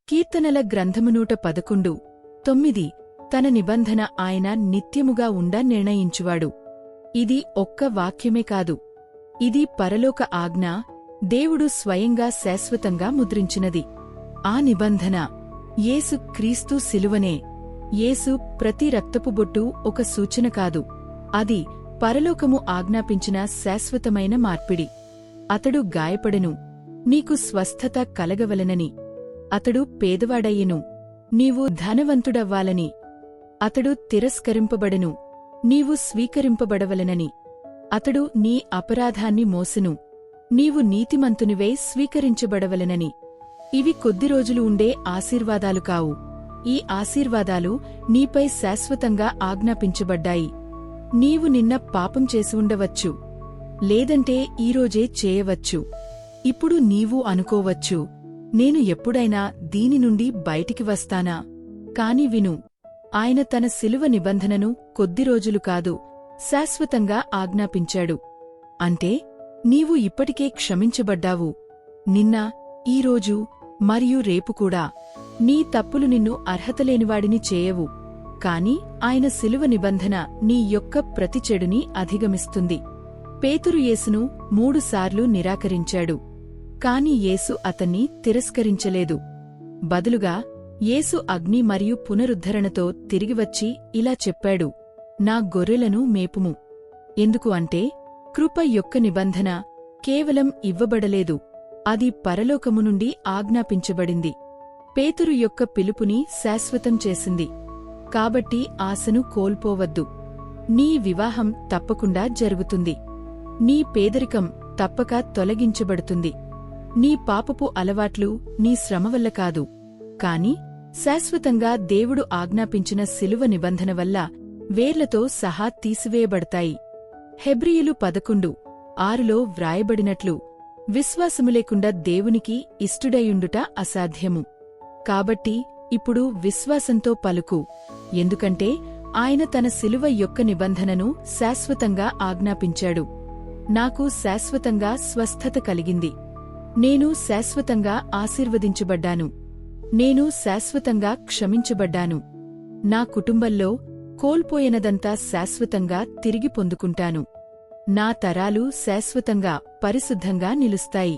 కీర్తనల గ్రంథము 111:9 తన నిబంధన ఆయన నిత్యముగా ఉండ నిర్ణయించువాడు. ఇది ఒక్క వాక్యమే కాదు, ఇది పరలోక ఆజ్ఞ, దేవుడు స్వయంగా శాశ్వతంగా ముద్రించినది. ఆ నిబంధన యేసు క్రీస్తు శిలువనే. యేసు ప్రతి రక్తపు బొట్టు ఒక సూచన కాదు, అది పరలోకము ఆజ్ఞాపించిన శాశ్వతమైన మార్పిడి. అతడు గాయపడెను, నీకు స్వస్థత కలగవలెనని. అతడు పేదవాడయ్యెను, నీవు ధనవంతుడవ్వాలని. అతడు తిరస్కరింపబడెను, నీవు స్వీకరింపబడవలెనని. అతడు నీ అపరాధాన్ని మోసెను, నీవు నీతిమంతునివై స్వీకరించబడవలెనని. ఇవి కొద్ది రోజులు ఉండే ఆశీర్వాదాలు కావు. ఈ ఆశీర్వాదాలు నీపై శాశ్వతంగా ఆజ్ఞాపించబడ్డాయి. నీవు నిన్న పాపం చేసి ఉండవచ్చు, లేదంటే ఈరోజే చేయవచ్చు. ఇప్పుడు నీవు అనుకోవచ్చు, నేను ఎప్పుడైనా దీని నుండి బయటికి వస్తానా? కాని విను, ఆయన తన శిలువ నిబంధనను కొద్ది రోజులు కాదు, శాశ్వతంగా ఆజ్ఞాపించాడు. అంటే నీవు ఇప్పటికే క్షమించబడ్డావు, నిన్న, ఈరోజు మరియు రేపు కూడా. నీ తప్పులు నిన్ను అర్హతలేనివాడిని చేయవు, కాని ఆయన శిలువ నిబంధన నీ యొక్క ప్రతి చెడుని అధిగమిస్తుంది. పేతురు యేసును 3 సార్లు నిరాకరించాడు, కాని యేసు అతన్ని తిరస్కరించలేదు. బదులుగా యేసు అగ్ని మరియు పునరుద్ధరణతో తిరిగివచ్చి ఇలా చెప్పాడు, నా గొర్రెలను మేపుము. ఎందుకు అంటే కృప యొక్క నిబంధన కేవలం ఇవ్వబడలేదు, అది పరలోకము నుండి ఆజ్ఞాపించబడింది. పేతురు యొక్క పిలుపుని శాశ్వతం చేసింది. కాబట్టి ఆశను కోల్పోవద్దు. నీ వివాహం తప్పకుండా జరుగుతుంది. నీ పేదరికం తప్పక తొలగించబడుతుంది. నీ పాపపు అలవాట్లు నీ శ్రమ వల్ల కాదు, కాని శాశ్వతంగా దేవుడు ఆజ్ఞాపించిన శిలువ నిబంధన వల్ల వేర్లతో సహా తీసివేయబడతాయి. హెబ్రీయులు 11:6లో వ్రాయబడినట్లు, విశ్వాసము లేకుండా దేవునికి ఇష్టుడయుండుట అసాధ్యము. కాబట్టి ఇప్పుడు విశ్వాసంతో పలుకు, ఎందుకంటే ఆయన తన శిలువ యొక్క నిబంధనను శాశ్వతంగా ఆజ్ఞాపించాడు. నాకు శాశ్వతంగా స్వస్థత కలిగింది. నేను శాశ్వతంగా ఆశీర్వదించబడ్డాను. నేను శాశ్వతంగా క్షమించబడ్డాను. నా కుటుంబంలో కోల్పోయినదంతా శాశ్వతంగా తిరిగి పొందుకుంటాను. నా తరాలు శాశ్వతంగా పరిశుద్ధంగా నిలుస్తాయి.